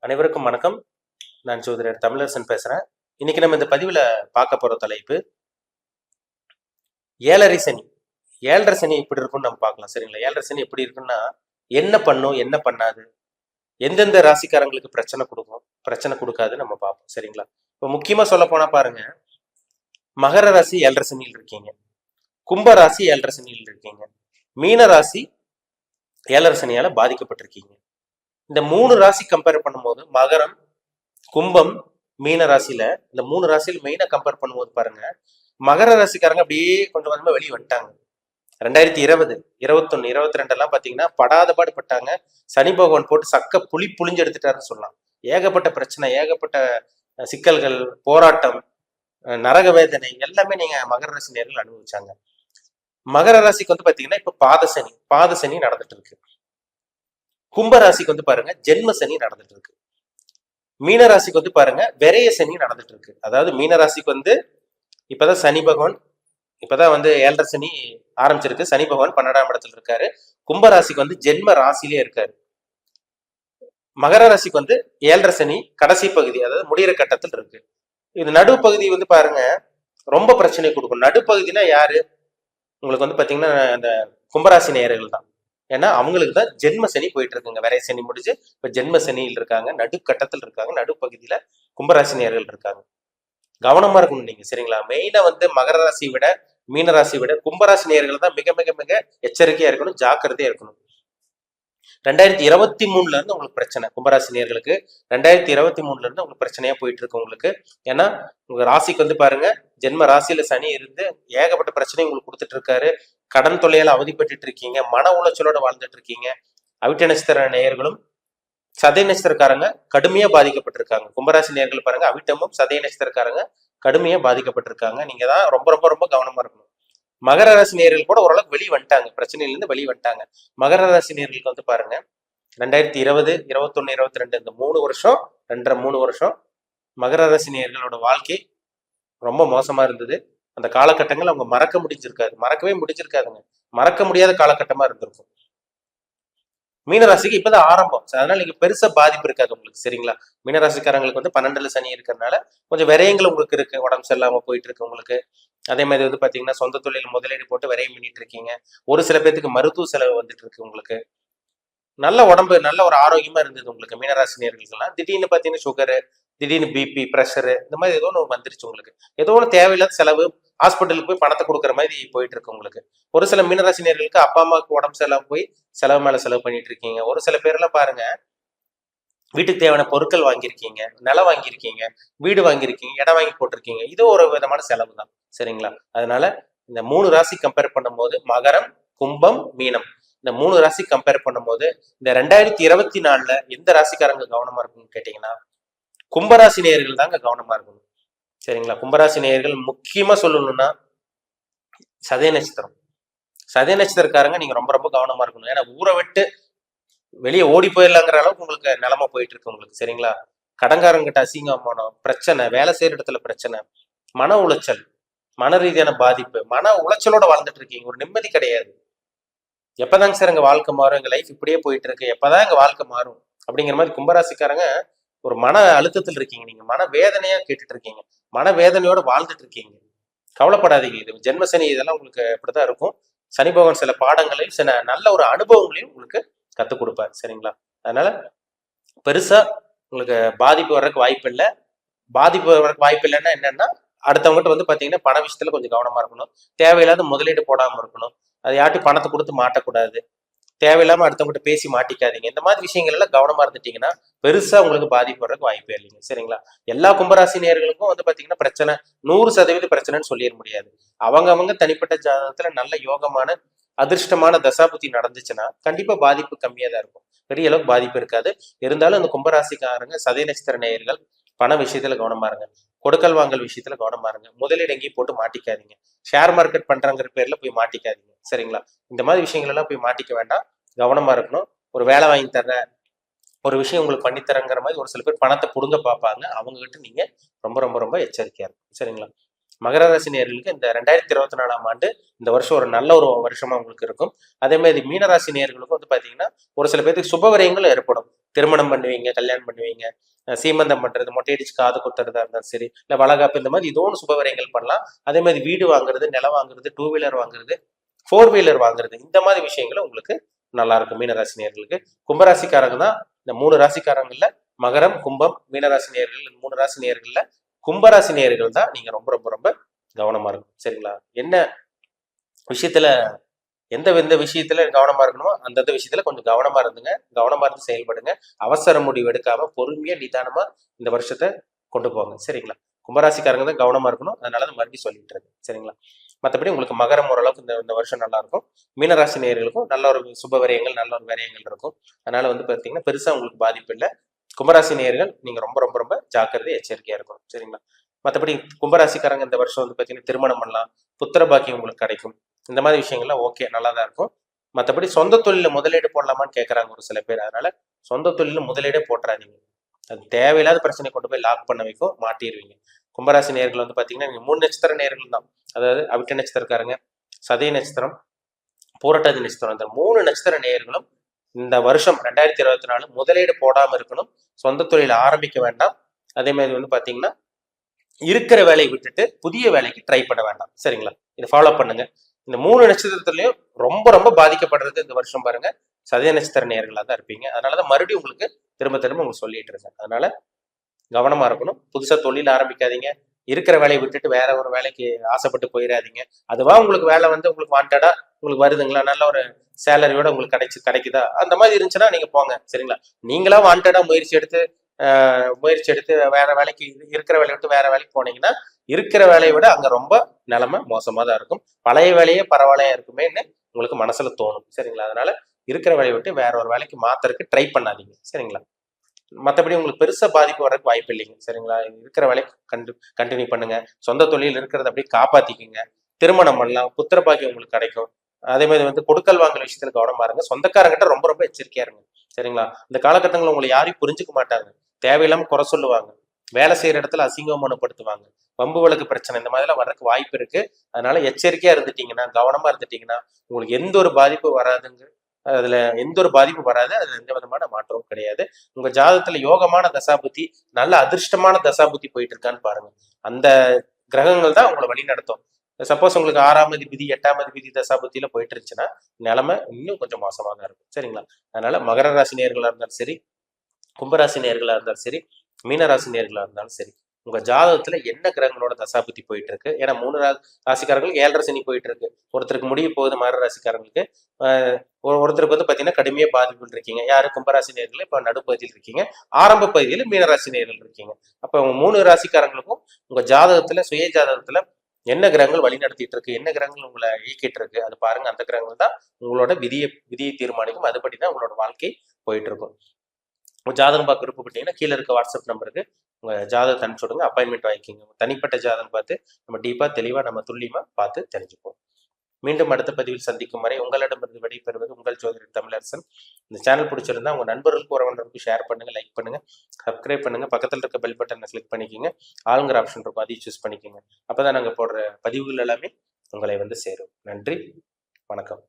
அனைவருக்கும் வணக்கம். நான் ஜோதிடர் தமிழரசன் பேசுறேன். இன்னைக்கு நம்ம இந்த பதிவுல பார்க்க போற தலைப்பு ஏழரை சனி. ஏழரை சனி எப்படி இருக்கும்னு நம்ம பார்க்கலாம். சரிங்களா? ஏழரை சனி எப்படி இருக்குன்னா என்ன பண்ணும், என்ன பண்ணாது, எந்தெந்த ராசிக்காரங்களுக்கு பிரச்சனை கொடுக்கும், பிரச்சனை கொடுக்காது நம்ம பார்ப்போம். சரிங்களா? இப்போ முக்கியமா சொல்ல போனா பாருங்க, மகர ராசி ஏழரை சனியில் இருக்கீங்க, கும்ப ராசி ஏழரை சனியில் இருக்கீங்க, மீன ராசி ஏழரை சனியால பாதிக்கப்பட்டிருக்கீங்க. இந்த 3 ராசி கம்பேர் பண்ணும்போது மகரம், கும்பம், மீன ராசியில இந்த 3 ராசியில் மெயினா கம்பேர் பண்ணும்போது பாருங்க, மகர ராசிக்காரங்க அப்படியே கொஞ்சம் கொஞ்சமா வெளியே வந்துட்டாங்க. 2020, 21, 22 எல்லாம் பாத்தீங்கன்னா படாத பாடு பட்டாங்க. சனி பகவான் போட்டு சக்க புளிஞ்சு எடுத்துட்டாருன்னு சொல்லலாம். ஏகப்பட்ட பிரச்சனை, ஏகப்பட்ட சிக்கல்கள், போராட்டம், நரக வேதனை எல்லாமே நீங்க மகர ராசி நேர்கள் அனுபவிச்சாங்க. மகர ராசிக்கு வந்து பாத்தீங்கன்னா இப்ப பாத சனி நடந்துட்டு இருக்கு. கும்ப ராசிக்கு வந்து பாருங்க ஜென்ம சனி நடந்துட்டு இருக்கு. மீன ராசிக்கு வந்து பாருங்க விரைய சனி நடந்துட்டு இருக்கு. அதாவது மீன ராசிக்கு வந்து இப்பதான் சனி பகவான் இப்பதான் வந்து ஏழரை சனி ஆரம்பிச்சிருக்கு. சனி பகவான் 12ஆம் இடத்துல இருக்காரு. கும்ப ராசிக்கு வந்து ஜென்ம ராசிலே இருக்காரு. மகர ராசிக்கு வந்து ஏழரை சனி கடைசி பகுதி, அதாவது முடிகிற கட்டத்தில் இருக்கு. இது நடுப்பகுதி வந்து பாருங்க ரொம்ப பிரச்சனை கொடுக்கும். நடுப்பகுதினா யாரு? உங்களுக்கு வந்து பாத்தீங்கன்னா அந்த கும்பராசி நேயர்கள் தான். ஏன்னா அவங்களுக்கு தான் ஜென்ம சனி போயிட்டு இருக்குங்க. விரை சனி முடிஞ்சு இப்ப ஜென்ம சனியில் இருக்காங்க, நடுக்கட்டத்தில் இருக்காங்க, நடுப்பகுதியில கும்பராசி நேயர்கள் இருக்காங்க. கவனமா இருக்கணும் நீங்க. சரிங்களா? மெயினா வந்து மகர ராசி விட, மீன ராசி விட கும்பராசி நேயர்கள் தான் மிக மிக மிக எச்சரிக்கையா இருக்கணும், ஜாக்கிரதையா இருக்கணும். 2023 இருந்து உங்களுக்கு பிரச்சனை. கும்பராசி நேயர்களுக்கு 2023 இருந்து உங்களுக்கு பிரச்சனையா போயிட்டு இருக்கு உங்களுக்கு. ஏன்னா உங்க ராசிக்கு வந்து பாருங்க ஜென்ம ராசியில சனி இருந்து ஏகப்பட்ட பிரச்சனை உங்களுக்கு கொடுத்துட்டு இருக்காரு. கடன் தொல்லையால அவதிப்பட்டு இருக்கீங்க, மன உளைச்சலோட வாழ்ந்துட்டு இருக்கீங்க. அவிட்ட நட்சத்திர நேயர்களும் சதய நட்சத்திரக்காரங்க கடுமையா பாதிக்கப்பட்டிருக்காங்க. கும்பராசி நேயர்கள் பாருங்க, அவிட்டமும் சதய நட்சத்திரக்காரங்க கடுமையா பாதிக்கப்பட்டிருக்காங்க. நீங்க தான் ரொம்ப ரொம்ப ரொம்ப கவனமா இருக்கணும். மகர ராசி நேயர்கள் கூட ஓரளவுக்கு வெளியே வந்துட்டாங்க, பிரச்சனையிலிருந்து வெளியே வந்துட்டாங்க. மகர ராசி நேயர்களுக்கு வந்து பாருங்க 2020, 21, 22 இந்த 3 வருஷம் 2.5-3 வருஷம் மகர ராசி நேயர்களோட வாழ்க்கை ரொம்ப மோசமா இருந்தது. அந்த காலகட்டங்கள் அவங்க மறக்கவே முடிஞ்சிருக்காதுங்க. மறக்க முடியாத காலகட்டமா இருந்திருக்கும். மீனராசிக்கு இப்பதான் ஆரம்பம். அதனால நீங்க பெருசா பாதிப்பு இருக்காது உங்களுக்கு. சரிங்களா? மீனராசிக்காரங்களுக்கு வந்து 12ல சனி இருக்கிறதுனால கொஞ்சம் விரயங்கள் உங்களுக்கு இருக்கு. உடம்பு சரியில்லாம போயிட்டு இருக்கு உங்களுக்கு. அதே மாதிரி வந்து பாத்தீங்கன்னா சொந்த தொழில் முதலீடு போட்டு விரயம் பண்ணிட்டு இருக்கீங்க. ஒரு சில பேருக்கு மருத்துவ செலவு வந்துட்டு இருக்கு உங்களுக்கு. நல்ல உடம்பு, நல்ல ஒரு ஆரோக்கியமா இருந்தது உங்களுக்கு மீனராசி நேர்களுக்கெல்லாம். திடீர்னு பாத்தீங்கன்னா சுகரு, திடீர்னு பிபி, ப்ரெஷரு, இந்த மாதிரி ஏதோ ஒன்று வந்துருச்சு உங்களுக்கு. ஏதோ ஒன்று தேவையில்லாத செலவு, ஹாஸ்பிட்டலுக்கு போய் பணத்தை கொடுக்குற மாதிரி போயிட்டு இருக்கு உங்களுக்கு. ஒரு சில மீனராசி நேர்களுக்கு அப்பா அம்மாவுக்கு உடம்பு செலவு போய் செலவு மேல செலவு பண்ணிட்டு இருக்கீங்க. ஒரு சில பேர்லாம் பாருங்க வீட்டுக்கு தேவையான பொருட்கள் வாங்கியிருக்கீங்க, நிலம் வாங்கியிருக்கீங்க, வீடு வாங்கியிருக்கீங்க, இடம் வாங்கி போட்டிருக்கீங்க. இது ஒரு விதமான செலவு தான். சரிங்களா? அதனால இந்த 3 ராசி கம்பேர் பண்ணும்போது மகரம், கும்பம், மீனம் இந்த 3 ராசி கம்பேர் பண்ணும்போது இந்த 2024ல எந்த ராசிக்காரங்க கவனமா இருக்குன்னு கேட்டீங்கன்னா கும்பராசி நேயர்கள் தாங்க கவனமா இருக்கணும். சரிங்களா? கும்பராசி நேயர்கள் முக்கியமா சொல்லணும்னா சதய நட்சத்திரம். சதய நட்சத்திரக்காரங்க நீங்க ரொம்ப ரொம்ப கவனமா இருக்கணும். ஏன்னா ஊரை விட்டு வெளியே ஓடி போயிடலாங்கிற அளவுக்கு உங்களுக்கு நிலைமை போயிட்டு இருக்கு உங்களுக்கு. சரிங்களா? கடங்காரங்கிட்ட அசிங்கமானம், பிரச்சனை, வேலை செய்யற இடத்துல பிரச்சனை, மன உளைச்சல், மன ரீதியான பாதிப்பு, மன உளைச்சலோட வாழ்ந்துட்டு இருக்கீங்க. ஒரு நிம்மதி கிடையாது. எப்பதாங்க சார் எங்க வாழ்க்கை மாறும், எங்க லைஃப் இப்படியே போயிட்டு இருக்கு, எப்பதான் எங்க வாழ்க்கை மாறும் அப்படிங்கிற மாதிரி கும்பராசிக்காரங்க ஒரு மன அழுத்தத்தில் இருக்கீங்க. நீங்க மன வேதனையா கேட்டுட்டு இருக்கீங்க, மன வேதனையோட வாழ்ந்துட்டு இருக்கீங்க. கவலைப்படாதீங்க. இது ஜென்மசனி, இதெல்லாம் உங்களுக்கு இப்படிதான் இருக்கும். சனி பகவான் சில பாடங்களையும் சில நல்ல ஒரு அனுபவங்களையும் உங்களுக்கு கத்துக் கொடுப்பாரு. சரிங்களா? அதனால பெருசா உங்களுக்கு பாதிப்பு வர்றதுக்கு வாய்ப்பு இல்லை. பாதிப்பு வர்றதுக்கு வாய்ப்பு இல்லைன்னா என்னன்னா அடுத்தவங்ககிட்ட வந்து பாத்தீங்கன்னா பண விஷயத்துல கொஞ்சம் கவனமா இருக்கணும். தேவையில்லாத முதலீடு போடாம இருக்கணும். அது யார்ட்டும் பணத்தை கொடுத்து மாட்டக்கூடாது. தேவையில்லாம அடுத்தவங்ககிட்ட பேசி மாட்டிக்காதீங்க. இந்த மாதிரி விஷயங்கள் எல்லாம் கவனமா இருந்துட்டீங்கன்னா பெருசா உங்களுக்கு பாதிப்பு வர்றதுக்கு வாய்ப்பே இல்லைங்க. சரிங்களா? எல்லா கும்பராசி நேயர்களுக்கும் வந்து பாத்தீங்கன்னா பிரச்சனை 100% பிரச்சனைன்னு சொல்லிட முடியாது. அவங்க தனிப்பட்ட ஜாதகத்துல நல்ல யோகமான அதிர்ஷ்டமான தசாபுத்தி நடந்துச்சுன்னா கண்டிப்பா பாதிப்பு கம்மியா தான் இருக்கும். பெரிய அளவுக்கு பாதிப்பு இருக்காது. இருந்தாலும் அந்த கும்பராசிக்காரங்க சதய நட்சத்திர நேயர்கள் பண விஷயத்துல கவனமா இருங்க. கொடுக்கல் வாங்கல் விஷயத்துல கவனமா இருங்க. முதலீடு எங்கேயும் போட்டு மாட்டிக்காதீங்க. ஷேர் மார்க்கெட் பண்றங்கிற பேர்ல போய் மாட்டிக்காதீங்க. சரிங்களா? இந்த மாதிரி விஷயங்கள் எல்லாம் போய் மாட்டிக்க வேண்டாம். கவனமா இருக்கணும். ஒரு வேலை வாங்கி தர்றேன், ஒரு விஷயம் உங்களுக்கு பண்ணித்தரங்கிற மாதிரி ஒரு சில பேர் பணத்தை புடுங்க பார்ப்பாங்க. அவங்க கிட்ட நீங்க ரொம்ப ரொம்ப ரொம்ப எச்சரிக்கையா இருக்கும். சரிங்களா? மகர ராசி நேயர்களுக்கு இந்த 2024ஆம் ஆண்டு இந்த வருஷம் ஒரு நல்ல ஒரு வருஷமா உங்களுக்கு இருக்கும். அதே மாதிரி மீனராசி நேயர்களுக்கும் வந்து பாத்தீங்கன்னா ஒரு சில பேருக்கு சுப விரயங்களும் ஏற்படும். திருமணம் பண்ணுவீங்க, கல்யாணம் பண்ணுவீங்க, சீமந்தம் பண்றது, மொட்டையடிச்சு காது குத்துறதா இருந்தாலும் சரி, இல்லை வளகாப்பு, இந்த மாதிரி இதோன்னு சுபவரியங்கள் பண்ணலாம். அதே மாதிரி வீடு வாங்குறது, நிலம் வாங்குறது, 2 வீலர் வாங்குறது, 4 வீலர் வாங்குறது, இந்த மாதிரி விஷயங்களும் உங்களுக்கு நல்லா இருக்கும் மீனராசி நேயர்களுக்கு. கும்பராசிக்காரங்க தான் இந்த 3 ராசிக்காரங்கள்ல மகரம், கும்பம், மீனராசி நேயர்கள் 3 ராசி நேயர்கள்ல கும்பராசி நேயர்கள் தான் நீங்க ரொம்ப ரொம்ப ரொம்ப கவனமா இருக்கும். சரிங்களா? என்ன விஷயத்துல எந்த விஷயத்துல கவனமா இருக்கணுமோ அந்தந்த விஷயத்துல கொஞ்சம் கவனமா இருந்துங்க. கவனமா இருந்து செயல்படுங்க. அவசர முடிவு எடுக்காம பொறுமையா நிதானமா இந்த வருஷத்தை கொண்டு போங்க. சரிங்களா? கும்பராசிக்காரங்க தான் கவனமா இருக்கணும். அதனால தான் மறுபடியும் சொல்லிட்டு இருக்கேன். சரிங்களா? மற்றபடி உங்களுக்கு மகரம் ஓரளவுக்கு இந்த வருஷம் நல்லா இருக்கும். மீனராசி நேயர்களுக்கும் நல்ல ஒரு சுப விரயங்கள், நல்ல ஒரு விரயங்கள் இருக்கும். அதனால வந்து பார்த்தீங்கன்னா பெருசா உங்களுக்கு பாதிப்பு இல்லை. கும்பராசி நேயர்கள் நீங்க ரொம்ப ரொம்ப ரொம்ப ஜாக்கிரதை, எச்சரிக்கையா இருக்கணும். சரிங்களா? மற்றபடி கும்பராசிக்காரங்க இந்த வருஷம் வந்து பார்த்தீங்கன்னா திருமணம் பண்ணலாம், புத்திர பாக்கியம் உங்களுக்கு கிடைக்கும். இந்த மாதிரி விஷயங்கள்லாம் ஓகே, நல்லா தான் இருக்கும். மற்றபடி சொந்த தொழில முதலீடு போடலாமான்னு கேட்குறாங்க ஒரு சில பேர். அதனால சொந்த தொழில முதலீடே போட்டுறாதீங்க. அது தேவையில்லாத பிரச்சனை கொண்டு போய் லாக் பண்ண வைக்கும், மாட்டிடுவீங்க. கும்பராசி நேர்கள் வந்து பார்த்தீங்கன்னா நீங்க 3 நட்சத்திர நேர்கள் தான். அதாவது அவிட்ட நட்சத்திரக்காரங்க, சதய நட்சத்திரம், பூரட்டாதி நட்சத்திரம், இந்த 3 நட்சத்திர நேர்களும் இந்த வருஷம் 2024 முதலீடு போடாம இருக்கணும். சொந்த தொழில் ஆரம்பிக்க வேண்டாம். அதே மாதிரி வந்து பார்த்தீங்கன்னா இருக்கிற வேலையை விட்டுட்டு புதிய வேலைக்கு ட்ரை பண்ண வேண்டாம். சரிங்களா? இதை ஃபாலோ பண்ணுங்க. இந்த 3 நட்சத்திரத்துலயும் ரொம்ப ரொம்ப பாதிக்கப்படுறது இந்த வருஷம் பாருங்க சதய நட்சத்திர நேர்களா தான் இருப்பீங்க. அதனாலதான் மறுபடியும் உங்களுக்கு திரும்ப திரும்ப உங்களுக்கு சொல்லிட்டு இருக்கேன். அதனால கவனமா இருக்கணும். புதுசா தொழில் ஆரம்பிக்காதீங்க. இருக்கிற வேலையை விட்டுட்டு வேற ஒரு வேலைக்கு ஆசைப்பட்டு போயிடாதீங்க. அதுவா உங்களுக்கு வேலை வந்து உங்களுக்கு வாண்டடா உங்களுக்கு வருதுங்களா, நல்ல ஒரு சேலரியோட உங்களுக்கு கிடைக்குதா, அந்த மாதிரி இருந்துச்சுன்னா நீங்க போங்க. சரிங்களா? நீங்களா வாண்டடா முயற்சி எடுத்து வேற வேலைக்கு இருக்கிற வேலையை விட்டு வேற வேலைக்கு போனீங்கன்னா இருக்கிற வேலையை விட அங்க ரொம்ப நிலைமை மோசமா தான் இருக்கும். பழைய வேலையே பரவாயில்லையா இருக்குமேன்னு உங்களுக்கு மனசுல தோணும். சரிங்களா? அதனால இருக்கிற வேலையை விட்டு வேற ஒரு வேலைக்கு மாத்துறதுக்கு ட்ரை பண்ணாதீங்க. சரிங்களா? மற்றபடி உங்களுக்கு பெருசா பாதிப்பு வர்றதுக்கு வாய்ப்பு இல்லைங்க. சரிங்களா? இருக்கிற வேலையை கண்டினியூ பண்ணுங்க. சொந்த தொழில் இருக்கிறத அப்படியே காப்பாத்திக்குங்க. திருமணம் பண்ணலாம், புத்திர பாக்கியம் உங்களுக்கு கிடைக்கும். அதே மாதிரி வந்து கொடுக்கல் வாங்கல் விஷயத்துல கவனமா இருங்க. சொந்தக்காரங்கிட்ட ரொம்ப ரொம்ப எச்சரிக்கையா இருங்க. சரிங்களா? இந்த காலகட்டங்களில் உங்களை யாரையும் புரிஞ்சுக்க மாட்டாங்க. தேவையில்லாம குறை சொல்லுவாங்க. வேலை செய்யற இடத்துல அசிங்கமானப்படுத்துவாங்க. வம்பு வழக்கு பிரச்சனை இந்த மாதிரிலாம் வர்றதுக்கு வாய்ப்பு இருக்கு. அதனால எச்சரிக்கையா இருந்துட்டீங்கன்னா, கவனமா இருந்துட்டீங்கன்னா உங்களுக்கு எந்த ஒரு பாதிப்பு வராதுங்க. அதுல எந்த ஒரு பாதிப்பு வராது. அதுல எந்த விதமான மாற்றமும் கிடையாது. உங்க ஜாதகத்துல யோகமான தசாபுத்தி, நல்ல அதிர்ஷ்டமான தசாபுத்தி போயிட்டு இருக்கான்னு பாருங்க. அந்த கிரகங்கள் தான் உங்களை வழி நடத்தும். சப்போஸ் உங்களுக்கு 6ஆம் அதிபதி 8ஆம் அதிபதி தசாபுத்தியில போயிட்டு இருந்துச்சுன்னா நிலைமை இன்னும் கொஞ்சம் மோசமா தான் இருக்கும். சரிங்களா? அதனால மகர ராசி நேர்களா இருந்தாலும் சரி, கும்பராசி நேர்களா இருந்தாலும் சரி, மீனராசி நேர்களா இருந்தாலும் சரி, உங்க ஜாதகத்துல என்ன கிரகங்களோட தசாபுத்தி போயிட்டு இருக்கு. ஏன்னா 3 ராசிக்காரங்களுக்கு 7.5 சனி போயிட்டு இருக்கு. ஒருத்தருக்கு முடிய போகுது மகர ராசிக்காரங்களுக்கு. ஒருத்தருக்கு வந்து பாத்தீங்கன்னா கடுமையா பாதிப்புகள் இருக்கீங்க. யாரு? கும்பராசி நேர்கள். இப்ப நடுப்பகுதியில் இருக்கீங்க. ஆரம்ப பகுதியில் மீனராசி நேர்கள் இருக்கீங்க. அப்ப உங்க 3 ராசிக்காரங்களுக்கும் உங்க ஜாதகத்துல சுய ஜாதகத்துல என்ன கிரகங்கள் வழி நடத்திட்டு இருக்கு, என்ன கிரகங்கள் உங்களை இயக்கிட்டு இருக்கு, அது பாருங்க. அந்த கிரகங்கள் தான் உங்களோட விதியை தீர்மானிக்கும். அதுபடிதான் உங்களோட வாழ்க்கை போயிட்டு இருக்கும். உங்க ஜாதகம் பார்க்க விருப்பப்பட்டீங்கன்னா கீழே இருக்க வாட்ஸ்அப் நம்பருக்கு உங்க ஜாதகத்தை அனுப்பிச்சு விடுங்க. அப்பாயின்மெண்ட் வாங்கிக்கிங்க. தனிப்பட்ட ஜாதகம் பார்த்து நம்ம டீப்பா தெளிவா நம்ம துல்லியமா பார்த்து தெரிஞ்சுப்போம். மீண்டும் அடுத்த பதிவில் சந்திக்கும் வரை உங்களிடமிருந்து விடைபெறுவது உங்கள் ஜோதிடர் தமிழரசன். இந்த சேனல் பிடிச்சிருந்தா உங்க நண்பர்களுக்கு உறவினருக்கு ஷேர் பண்ணுங்க, லைக் பண்ணுங்க, சப்ஸ்கிரைப் பண்ணுங்க. பக்கத்தில் இருக்க பெல் பட்டனை கிளிக் பண்ணிக்கோங்க. ஆளுங்கிற ஆப்ஷன் இருக்கும், அதையும் சூஸ் பண்ணிக்கோங்க. அப்பதான் நாங்க போடுற பதிவுகள் எல்லாமே உங்களை வந்து சேரும். நன்றி, வணக்கம்.